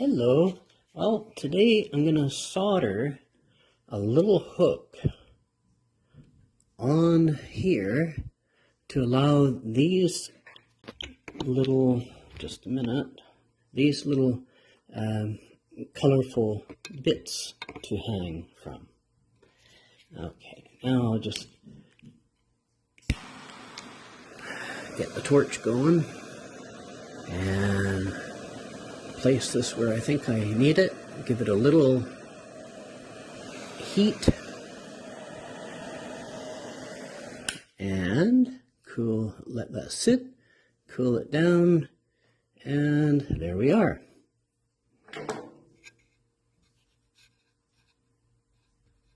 Hello. Well, today I'm going to solder a little hook on here to allow these little, just a minute, these little colorful bits to hang from. Okay, now I'll just get the torch going and place this where I think I need it, give it a little heat and let that sit, cool it down, and there we are.